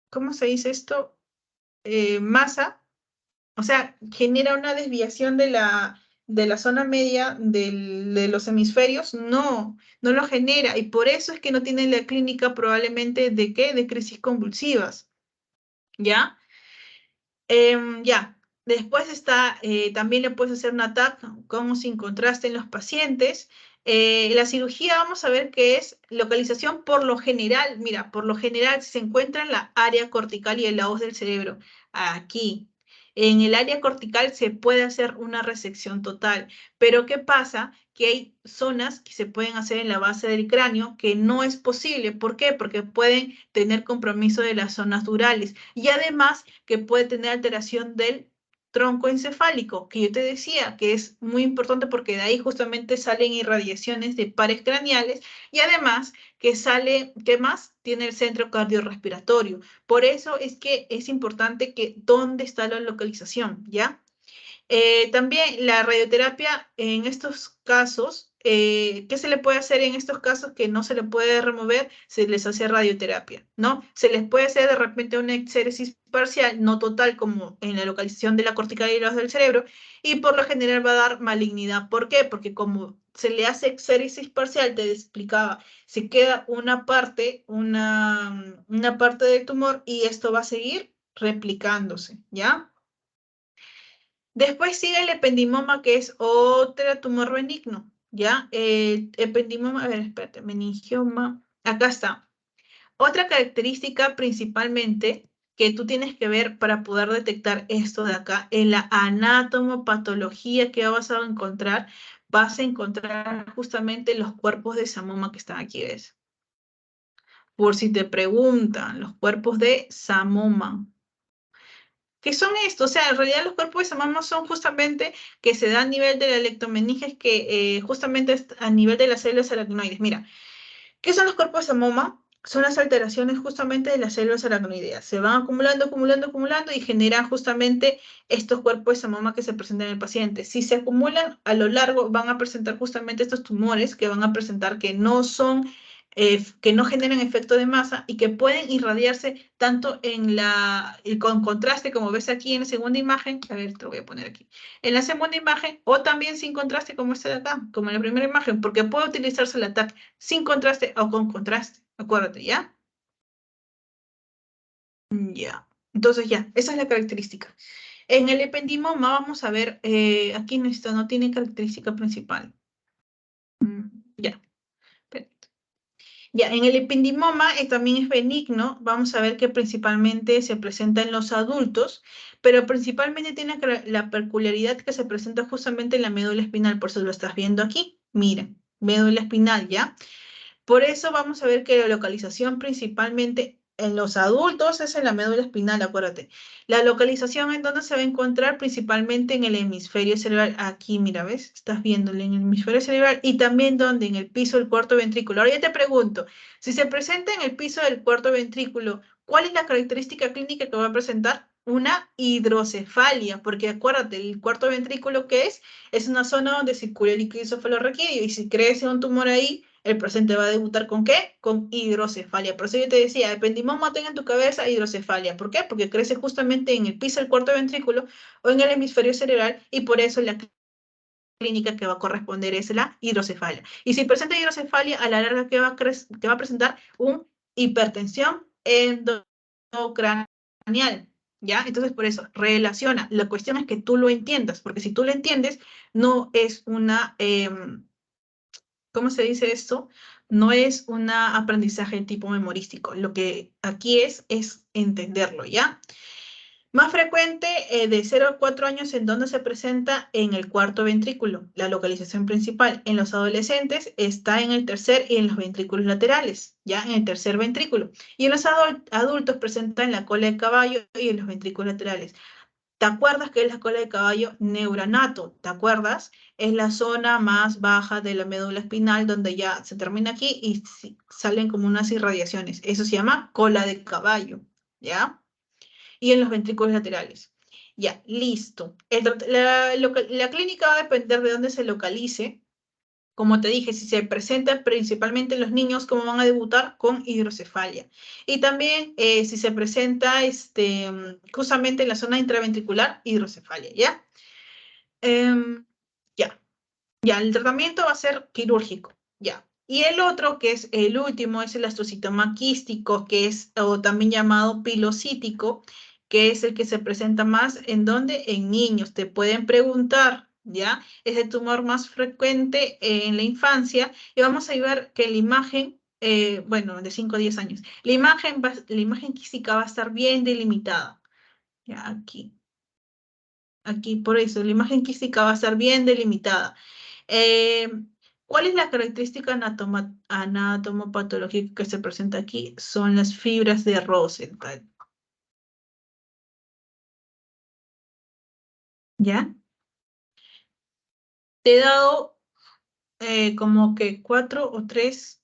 ¿cómo se dice esto? Masa, o sea, genera una desviación de la zona media de los hemisferios, no, no lo genera, y por eso es que no tiene la clínica probablemente de qué, de crisis convulsivas, ¿ya? Ya, después está, también le puedes hacer una TAC con o sin contraste en los pacientes. La cirugía, vamos a ver qué es localización por lo general. Mira, por lo general se encuentra en la área cortical y en la hoz del cerebro. Aquí. En el área cortical se puede hacer una resección total, pero ¿qué pasa? Que hay zonas que se pueden hacer en la base del cráneo que no es posible. ¿Por qué? Porque pueden tener compromiso de las zonas durales y además que puede tener alteración del tronco encefálico, que yo te decía que es muy importante porque de ahí justamente salen irradiaciones de pares craneales y además que sale, ¿qué más? Tiene el centro cardiorrespiratorio. Por eso es que es importante que dónde está la localización, ¿ya? También la radioterapia en estos casos ¿qué se le puede hacer en estos casos que no se le puede remover? Se les hace radioterapia, ¿no? Se les puede hacer de repente una exéresis parcial, no total como en la localización de la cortical y los del cerebro, y por lo general va a dar malignidad. ¿Por qué? Porque como se le hace exéresis parcial, te explicaba, se queda una parte del tumor y esto va a seguir replicándose, ¿ya? Después sigue el ependimoma, que es otro tumor benigno, ¿ya? El ependimoma, a ver, espérate, meningioma, acá está. Otra característica principalmente que tú tienes que ver para poder detectar esto de acá, en la anatomopatología que vas a encontrar justamente los cuerpos de Samoma que están aquí, ¿ves? Por si te preguntan, los cuerpos de Samoma. ¿Qué son estos? O sea, en realidad los cuerpos de Samoma son justamente que se da a nivel de la leptomeninges, que justamente es a nivel de las células aracnoides. Mira, ¿qué son los cuerpos de Samoma? Son las alteraciones justamente de las células aracnoideas. Se van acumulando, acumulando, acumulando y generan justamente estos cuerpos de Samoma que se presentan en el paciente. Si se acumulan a lo largo, van a presentar justamente estos tumores que van a presentar que no generan efecto de masa y que pueden irradiarse tanto con contraste, como ves aquí en la segunda imagen. A ver, te lo voy a poner aquí. En la segunda imagen, o también sin contraste, como este de acá, como en la primera imagen, porque puede utilizarse el ataque sin contraste o con contraste. Acuérdate, ¿ya? Ya. Entonces ya, esa es la característica. En el ependimoma vamos a ver, aquí en esto no tiene característica principal. Ya, perfecto. Ya, en el ependimoma también es benigno. Vamos a ver que principalmente se presenta en los adultos, pero principalmente tiene la peculiaridad que se presenta justamente en la médula espinal. Por eso lo estás viendo aquí. Miren, médula espinal, ¿ya? Por eso vamos a ver que la localización principalmente en los adultos es en la médula espinal, acuérdate. La localización en donde se va a encontrar principalmente en el hemisferio cerebral. Aquí, mira, ¿ves? Estás viéndolo en el hemisferio cerebral y también donde en el piso del cuarto ventrículo. Ahora ya te pregunto, si se presenta en el piso del cuarto ventrículo, ¿cuál es la característica clínica que va a presentar? Una hidrocefalia, porque acuérdate, el cuarto ventrículo, ¿qué es? Es una zona donde circula el líquido cefalorraquídeo y si crece un tumor ahí, el paciente va a debutar ¿con qué? Con hidrocefalia. Por eso yo te decía, ependimoma tenga en tu cabeza hidrocefalia. ¿Por qué? Porque crece justamente en el piso del cuarto ventrículo o en el hemisferio cerebral y por eso la clínica que va a corresponder es la hidrocefalia. Y si presenta hidrocefalia, a la larga, ¿qué va a presentar? Un hipertensión endocranial. ¿Ya? Entonces, por eso, relaciona. La cuestión es que tú lo entiendas, porque si tú lo entiendes, no es una... ¿cómo se dice esto? No es un aprendizaje tipo memorístico. Lo que aquí es entenderlo, ¿ya? Más frecuente de 0 a 4 años en donde se presenta en el cuarto ventrículo. La localización principal en los adolescentes está en el tercer y en los ventrículos laterales, ¿ya? En el tercer ventrículo. Y en los adultos presenta en la cola de caballo y en los ventrículos laterales. ¿Te acuerdas que es la cola de caballo neuranato? ¿Te acuerdas? Es la zona más baja de la médula espinal donde ya se termina aquí y salen como unas irradiaciones. Eso se llama cola de caballo, ¿ya? Y en los ventrículos laterales. Ya, listo. La clínica va a depender de dónde se localice. Como te dije, si se presenta principalmente en los niños, ¿cómo van a debutar? Con hidrocefalia. Y también si se presenta justamente en la zona intraventricular, hidrocefalia, ¿ya? Ya, ya, el tratamiento va a ser quirúrgico, ya. Y el otro, que es el último, es el astrocitoma quístico, que es o también llamado pilocítico, que es el que se presenta más en donde en niños. Te pueden preguntar, ¿ya? Es el tumor más frecuente en la infancia y vamos a ver que la imagen, bueno, de 5 a 10 años, la imagen quística va a estar bien delimitada, ya, aquí por eso, la imagen quística va a estar bien delimitada. Eh, ¿Cuál es la característica anatomopatológica que se presenta aquí? Son las fibras de Rosenthal. ¿Ya? Te he dado como que 4 o 3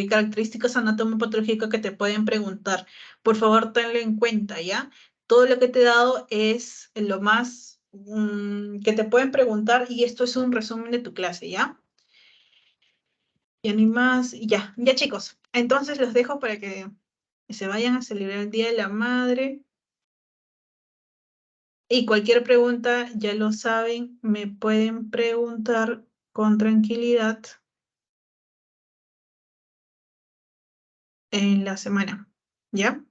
características anatomopatológicas que te pueden preguntar. Por favor, tenlo en cuenta, ¿ya? Todo lo que te he dado es lo más que te pueden preguntar y esto es un resumen de tu clase, ¿ya? Ya ni más. Ya, ya chicos. Entonces los dejo para que se vayan a celebrar el Día de la Madre. Y cualquier pregunta, ya lo saben, me pueden preguntar con tranquilidad en la semana. ¿Ya?